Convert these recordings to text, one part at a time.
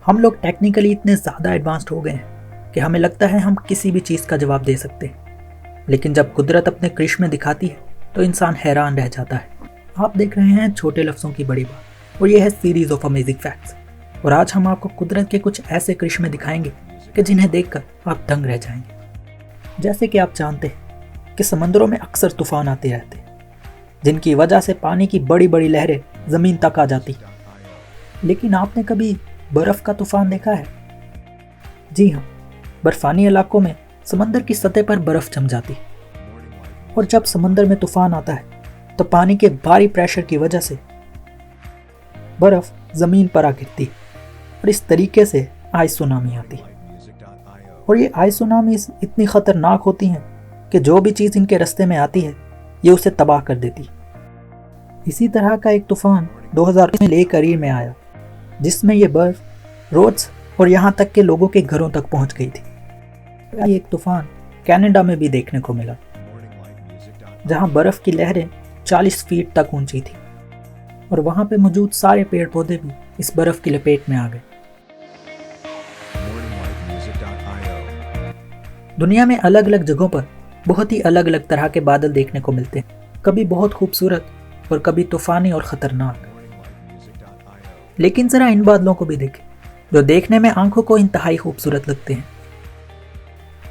हम लोग टेक्निकली इतने ज़्यादा एडवांस्ड हो गए हैं कि हमें लगता है हम किसी भी चीज़ का जवाब दे सकते हैं, लेकिन जब कुदरत अपने करिश्मे दिखाती है तो इंसान हैरान रह जाता है। आप देख रहे हैं छोटे लफ्ज़ों की बड़ी बात और ये है सीरीज ऑफ अमेजिंग फैक्ट्स। और आज हम आपको कुदरत के कुछ ऐसे करिश्मे दिखाएंगे कि जिन्हें देखकर आप दंग रह जाएंगे। जैसे कि आप जानते हैं कि समंदरों में अक्सर तूफान आते रहते हैं, जिनकी वजह से पानी की बड़ी बड़ी लहरें ज़मीन तक आ जाती। लेकिन आपने कभी बर्फ़ का तूफान देखा है? जी हाँ, बर्फानी इलाकों में समंदर की सतह पर बर्फ़ जम जाती है और जब समंदर में तूफान आता है तो पानी के भारी प्रेशर की वजह से बर्फ़ ज़मीन पर आ गिरती है और इस तरीके से आइस सुनामी आती है। और ये आइस सुनामीज़ इतनी ख़तरनाक होती हैं कि जो भी चीज़ इनके रास्ते में आती है ये उसे तबाह कर देती है। इसी तरह का एक तूफ़ान 2000 में ले करीर में आया, जिसमें ये बर्फ़ रोड्स और यहाँ तक के लोगों के घरों तक पहुँच गई थी। एक तूफ़ान कनाडा में भी देखने को मिला, जहाँ बर्फ़ की लहरें 40 फीट तक ऊंची थी और वहाँ पे मौजूद सारे पेड़ पौधे भी इस बर्फ़ की लपेट में आ गए। दुनिया में अलग अलग जगहों पर बहुत ही अलग अलग तरह के बादल देखने को मिलते हैं, कभी बहुत खूबसूरत और कभी तूफ़ानी और ख़तरनाक। लेकिन ज़रा इन बादलों को भी देखें जो देखने में आंखों को इंतहाई खूबसूरत लगते हैं।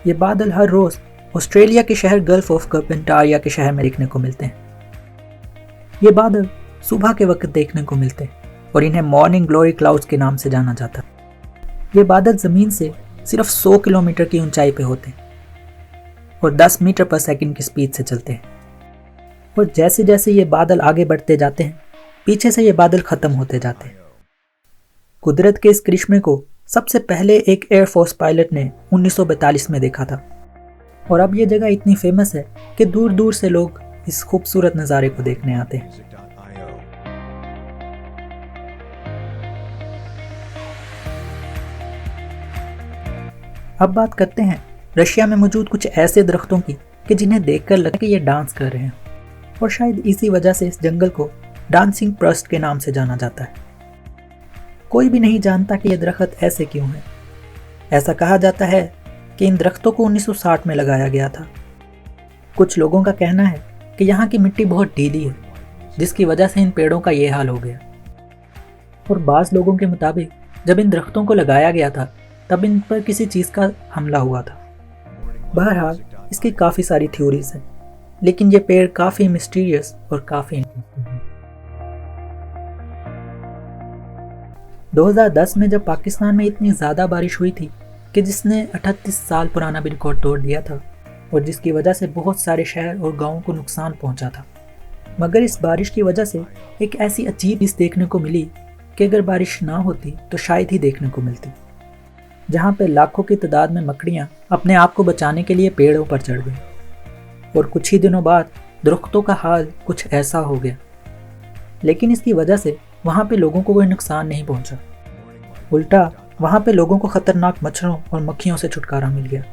ये बादल हर रोज़ ऑस्ट्रेलिया के शहर गल्फ ऑफ कार्पेंटारिया के शहर में देखने को मिलते हैं। ये बादल सुबह के वक्त देखने को मिलते हैं और इन्हें मॉर्निंग ग्लोरी क्लाउड्स के नाम से जाना जाता है। ये बादल ज़मीन से सिर्फ 100 किलोमीटर की ऊंचाई पे होते हैं और 10 मीटर पर सेकंड की स्पीड से चलते हैं। और जैसे जैसे ये बादल आगे बढ़ते जाते हैं, पीछे से ये बादल ख़त्म होते जाते हैं। कुदरत के इस करिश्मे को सबसे पहले एक एयरफोर्स पायलट ने 1942 में देखा था और अब ये जगह इतनी फेमस है कि दूर दूर से लोग इस खूबसूरत नज़ारे को देखने आते हैं। अब बात करते हैं रशिया में मौजूद कुछ ऐसे दरख्तों की कि जिन्हें देखकर लगे कि ये डांस कर रहे हैं और शायद इसी वजह से इस जंगल को डांसिंग प्रस्ट के नाम से जाना जाता है। कोई भी नहीं जानता कि ये दरख्त ऐसे क्यों है। ऐसा कहा जाता है कि इन दरख्तों को 1960 में लगाया गया था। कुछ लोगों का कहना है कि यहाँ की मिट्टी बहुत ढीली है, जिसकी वजह से इन पेड़ों का ये हाल हो गया। और बाज़ लोगों के मुताबिक जब इन दरख्तों को लगाया गया था तब इन पर किसी चीज़ का हमला हुआ था। बहरहाल इसकी काफ़ी सारी थ्योरीज हैं, लेकिन ये पेड़ काफ़ी मिस्टीरियस और काफ़ी इंटरेस्टिंग है। 2010 में जब पाकिस्तान में इतनी ज़्यादा बारिश हुई थी कि जिसने 38 साल पुराना भी रिकॉर्ड तोड़ दिया था और जिसकी वजह से बहुत सारे शहर और गाँवों को नुकसान पहुँचा था, मगर इस बारिश की वजह से एक ऐसी अजीब चीज़ देखने को मिली कि अगर बारिश ना होती तो शायद ही देखने को मिलती, जहाँ पे लाखों की तादाद में मकड़ियाँ अपने आप को बचाने के लिए पेड़ों पर चढ़ गईं। और कुछ ही दिनों बाद दरख्तों का हाल कुछ ऐसा हो गया, लेकिन इसकी वजह से वहाँ पे लोगों को कोई नुकसान नहीं पहुँचा। उल्टा वहाँ पे लोगों को ख़तरनाक मच्छरों और मक्खियों से छुटकारा मिल गया।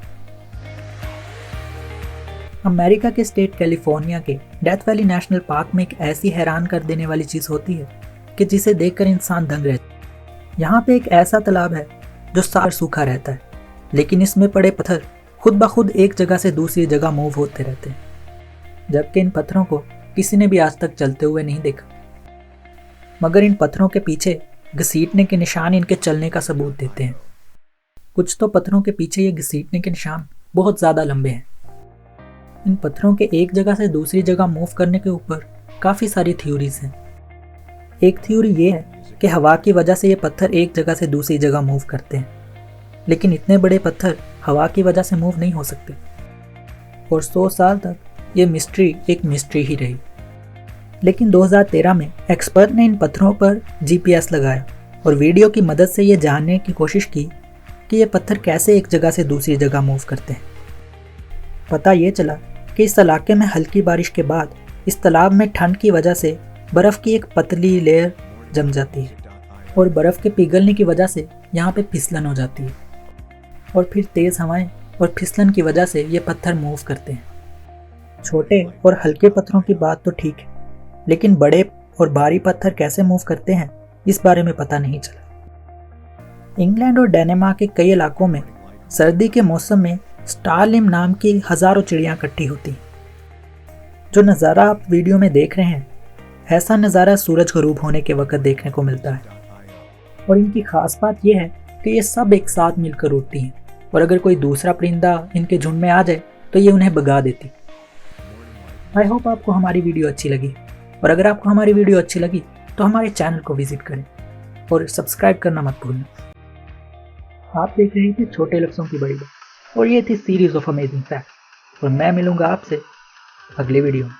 अमेरिका के स्टेट कैलिफोर्निया के डेथ वैली नेशनल पार्क में एक ऐसी हैरान कर देने वाली चीज़ होती है कि जिसे देखकर इंसान दंग रहता है। यहाँ पे एक ऐसा तालाब है जो साल सूखा रहता है, लेकिन इसमें पड़े पत्थर खुद ब खुद एक जगह से दूसरी जगह मूव होते रहते हैं, जबकि इन पत्थरों को किसी ने भी आज तक चलते हुए नहीं देखा। मगर इन पत्थरों के पीछे घसीटने के निशान इनके चलने का सबूत देते हैं। कुछ तो पत्थरों के पीछे ये घसीटने के निशान बहुत ज़्यादा लंबे हैं। इन पत्थरों के एक जगह से दूसरी जगह मूव करने के ऊपर काफ़ी सारी थ्योरीज हैं। एक थ्योरी ये है कि हवा की वजह से ये पत्थर एक जगह से दूसरी जगह मूव करते हैं, लेकिन इतने बड़े पत्थर हवा की वजह से मूव नहीं हो सकते और 100 साल तक ये मिस्ट्री एक मिस्ट्री ही रही। लेकिन 2013 में एक्सपर्ट ने इन पत्थरों पर GPS लगाया और वीडियो की मदद से ये जानने की कोशिश की कि ये पत्थर कैसे एक जगह से दूसरी जगह मूव करते हैं। पता ये चला कि इस इलाके में हल्की बारिश के बाद इस तालाब में ठंड की वजह से बर्फ़ की एक पतली लेयर जम जाती है और बर्फ़ के पिघलने की वजह से यहाँ पे फिसलन हो जाती है और फिर तेज़ हवाएं और फिसलन की वजह से ये पत्थर मूव करते हैं। छोटे और हल्के पत्थरों की बात तो ठीक है, लेकिन बड़े और भारी पत्थर कैसे मूव करते हैं इस बारे में पता नहीं चला। इंग्लैंड और डेनमार्क के कई इलाकों में सर्दी के मौसम में स्टारलिम नाम की हजारों चिड़ियाँ इकट्ठी होती हैं। जो नज़ारा आप वीडियो में देख रहे हैं, ऐसा नज़ारा सूरज गरूब होने के वक्त देखने को मिलता है। और इनकी खास बात यह है कि ये सब एक साथ मिलकर उड़ती हैं और अगर कोई दूसरा परिंदा इनके झुंड में आ जाए तो ये उन्हें भगा देती। आई होप आपको हमारी वीडियो अच्छी लगी, और अगर आपको हमारी वीडियो अच्छी लगी तो हमारे चैनल को विजिट करें और सब्सक्राइब करना मत भूलना। आप देख रहे थे छोटे लफ्ज़ों की बड़ी बात, और ये थी सीरीज ऑफ अमेजिंग फैक्ट्स, और मैं मिलूंगा आपसे अगले वीडियो में।